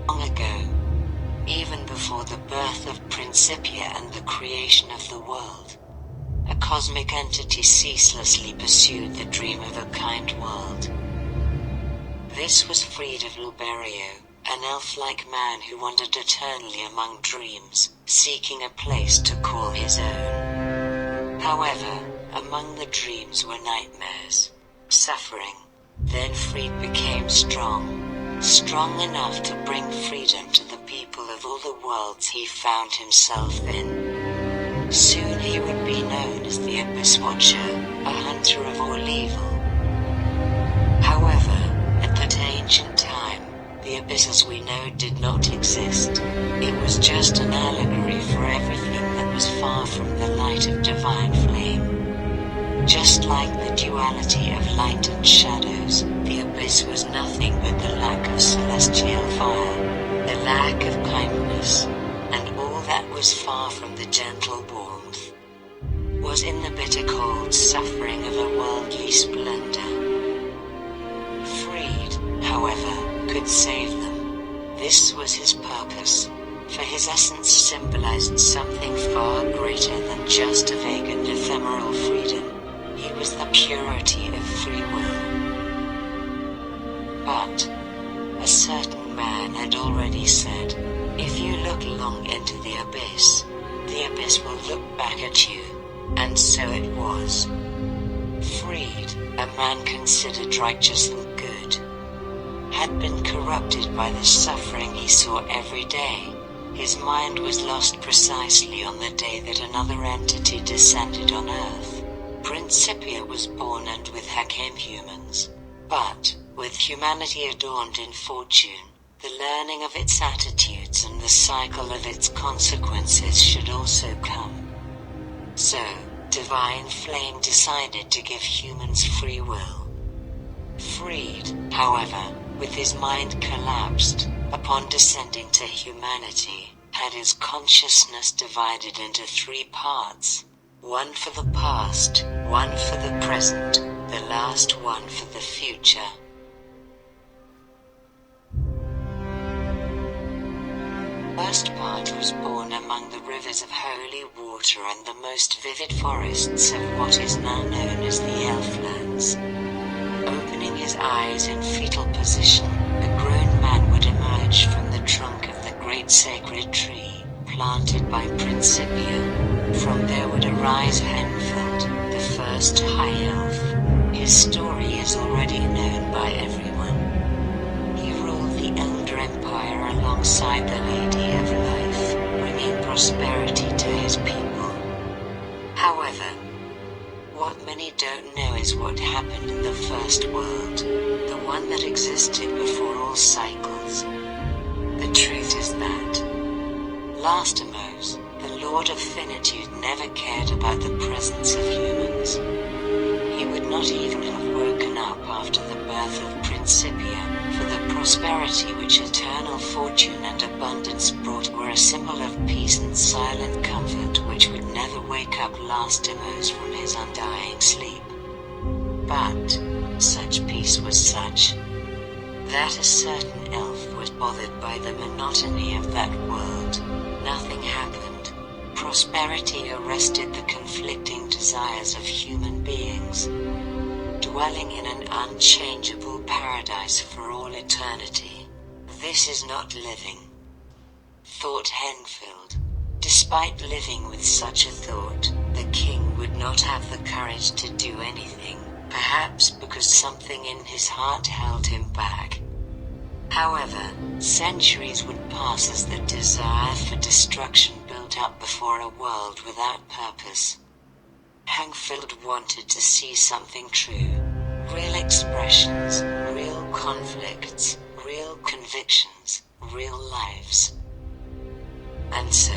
Long ago, even before the birth of Principia and the creation of the world, a cosmic entity ceaselessly pursued the dream of a kind world. This was Fried of Liberio, an elf-like man who wandered eternally among dreams, seeking a place to call his own. However, among the dreams were nightmares, suffering. Then Fried became strong enough to bring freedom to the people of all the worlds he found himself in. Soon he would be known as the Abyss Watcher, a hunter of all evil. However, at that ancient time, the Abyss as we know did not exist. It was just an allegory for everything that was far from the light of divine flame. Just like the duality of light and shadows, the Abyss was nothing but the lack of celestial fire, the lack of kindness, and all that was far from the gentle warmth was in the bitter cold suffering of a worldly splendor. Fried, however, could save them. This was his purpose, for his essence symbolized something far greater than just a vague and ephemeral freedom. He was the purity of free will. But a certain man had already said, if you look long into the Abyss will look back at you. And so it was. Fried, a man considered righteous and good, had been corrupted by the suffering he saw every day. His mind was lost precisely on the day that another entity descended on Earth. Principia was born, and with her came humans. But, with humanity adorned in fortune, the learning of its attitudes and the cycle of its consequences should also come. So, divine flame decided to give humans free will. Fried, however, with his mind collapsed, upon descending to humanity, had his consciousness divided into 3 parts. One for the past, one for the present, the last one for the future. The first part was born among the rivers of holy water and the most vivid forests of what is now known as the Elflands. Opening his eyes in fetal position, a grown man would emerge from the trunk of the great sacred tree, planted by Principia. From there would arise Henfeld, the first High Elf. His story is already known by everyone. He ruled the Elder Empire alongside the Lady of Life, bringing prosperity to his people. However, what many don't know is what happened in the first world, the one that existed before all cycles. The truth is that Lastimos, the Lord of Finitude, never cared about the presence of humans. He would not even have woken up after the birth of Principia, for the prosperity which eternal fortune and abundance brought were a symbol of peace and silent comfort which would never wake up Lastimos from his undying sleep. But such peace was such that a certain elf was bothered by the monotony of that world. Nothing happened. Prosperity arrested the conflicting desires of human beings, dwelling in an unchangeable paradise for all eternity. This is not living, thought Henfeld. Despite living with such a thought, the king would not have the courage to do anything, perhaps because something in his heart held him back. However, centuries would pass as the desire for destruction built up before a world without purpose. Henfeld wanted to see something true, real expressions, real conflicts, real convictions, real lives. And so,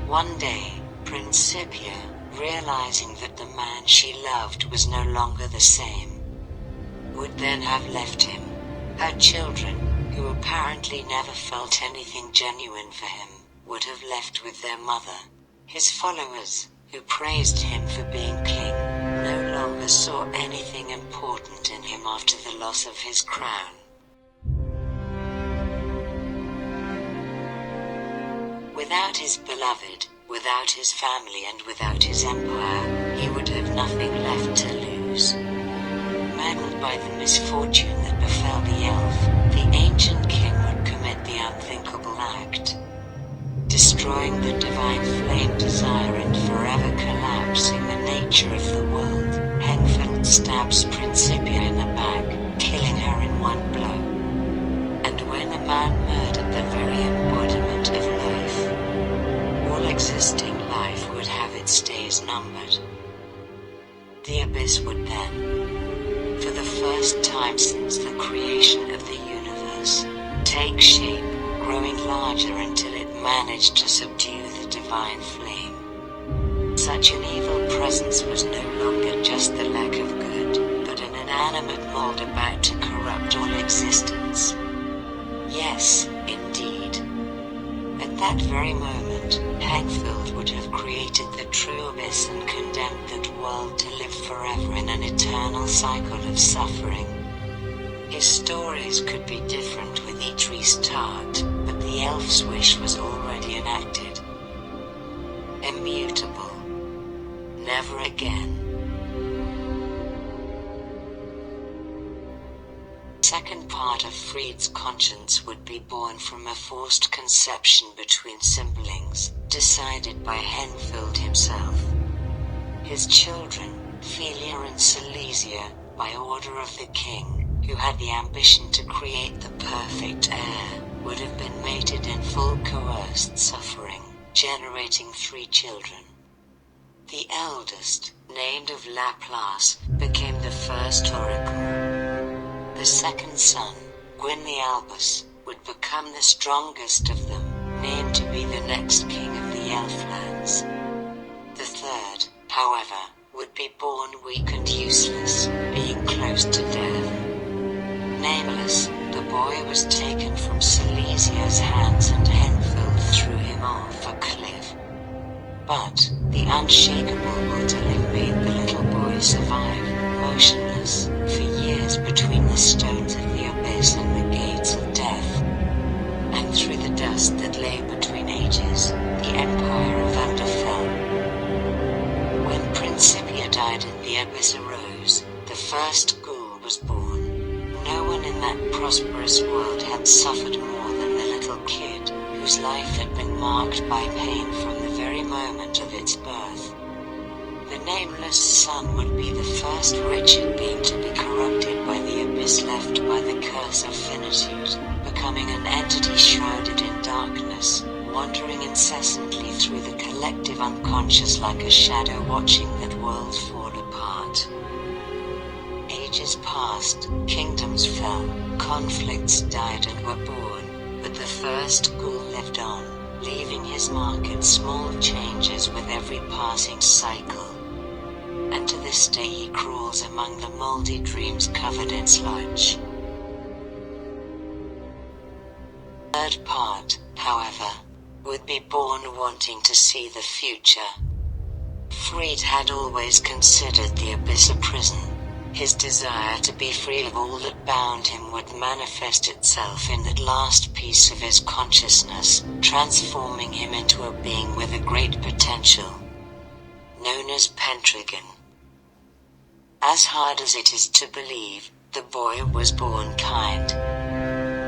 one day, Principia, realizing that the man she loved was no longer the same, would then have left him. Her children, who apparently never felt anything genuine for him, would have left with their mother. His followers, who praised him for being king, no longer saw anything important in him after the loss of his crown. Without his beloved, without his family and without his empire, he would have nothing left to lose. Maddened by the misfortune that befell the elf, the ancient king would commit the unthinkable act. Destroying the divine flame desire and forever collapsing the nature of the world, Henfield stabs Principia in the back, killing her in one blow. And when a man murdered the very embodiment of life, all existing life would have its days numbered. The abyss would then, for the first time since the creation of the universe, take shape, growing larger until it managed to subdue the divine flame. Such an evil presence was no longer just the lack of good, but an inanimate mold about to corrupt all existence. Yes, indeed. At that very moment, Henfield would have created the true abyss and condemned that world to live forever in an eternal cycle of suffering. His stories could be different with each restart, but the elf's wish was already enacted. Immutable. Never again. Second part of Fried's conscience would be born from a forced conception between siblings, decided by Henfield himself. His children, Philia and Silesia, by order of the king, who had the ambition to create the perfect heir, would have been mated in full coerced suffering, generating 3 children. The eldest, named of Laplace, became the first oracle. The second son, Gwyn the Albus, would become the strongest of them, named to be the next king of the Elflands. The third, however, would be born weak and useless, being close to death. Nameless, the boy was taken from Silesia's hands and Henfield threw him off a cliff. But the unshakable will to have made the little boy survive, motionless, for years between the stones of the abyss and the gates of death. And through the dust that lay between ages, the empire of Under fell. When Principia died and the abyss arose, the first ghoul was born. No one in that prosperous world had suffered more than the little kid, whose life had been marked by pain from the very moment of its birth. The nameless son would be the first wretched being to be corrupted by the abyss left by the curse of finitude, becoming an entity shrouded in darkness, wandering incessantly through the collective unconscious like a shadow watching that world fall apart. Ages passed, kingdoms fell, conflicts died and were born, but the first ghoul lived on, leaving his mark in small changes with every passing cycle. And to this day he crawls among the mouldy dreams covered in sludge. Third part, however, would be born wanting to see the future. Fried had always considered the abyss a prison. His desire to be free of all that bound him would manifest itself in that last piece of his consciousness, transforming him into a being with a great potential, known as Pentrigon. As hard as it is to believe, the boy was born kind.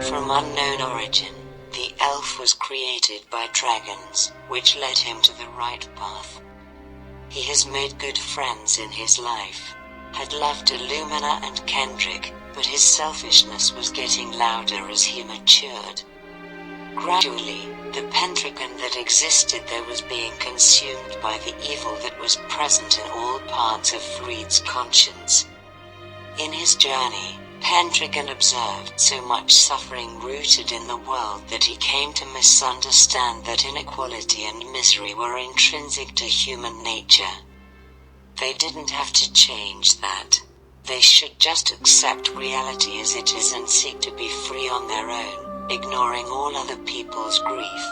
From unknown origin, the elf was created by dragons, which led him to the right path. He has made good friends in his life, had loved Illumina and Kendrick, but his selfishness was getting louder as he matured. Gradually, the Pentrigon that existed there was being consumed by the evil that was present in all parts of Fried's conscience. In his journey, Pentrigon observed so much suffering rooted in the world that he came to misunderstand that inequality and misery were intrinsic to human nature. They didn't have to change that. They should just accept reality as it is and seek to be free on their own, ignoring all other people's grief.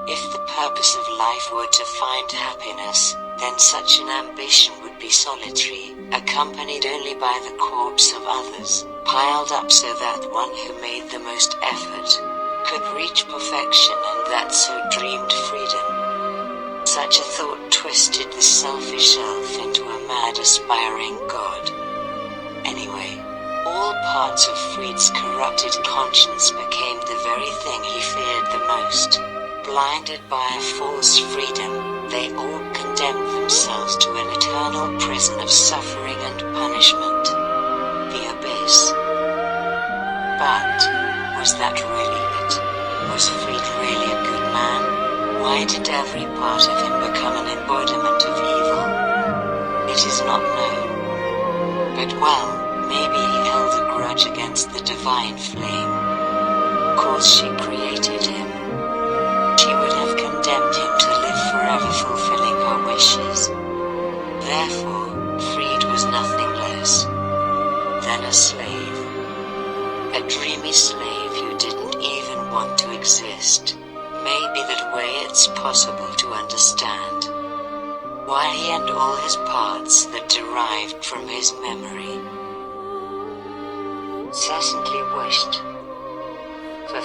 If the purpose of life were to find happiness, then such an ambition would be solitary, accompanied only by the corpse of others, piled up so that one who made the most effort could reach perfection and that so dreamed freedom. Such a thought twisted the selfish elf into a mad aspiring god. Anyway, all parts of Fried's corrupted conscience became the very thing he feared the most. Blinded by a false freedom, they all condemned themselves to an eternal prison of suffering and punishment. The abyss. But, was that really it? Was Fried really a good man? Why did every part of him become an embodiment of evil? It is not known. But well, maybe he held a grudge against the divine flame. Cause she created him. She would have condemned him to live forever fulfilling her wishes. Therefore, Fried was nothing less than a slave. A dreamy slave who didn't even want to exist. Maybe that way it's possible to understand why he and all his parts that derived from his memory certainly wished for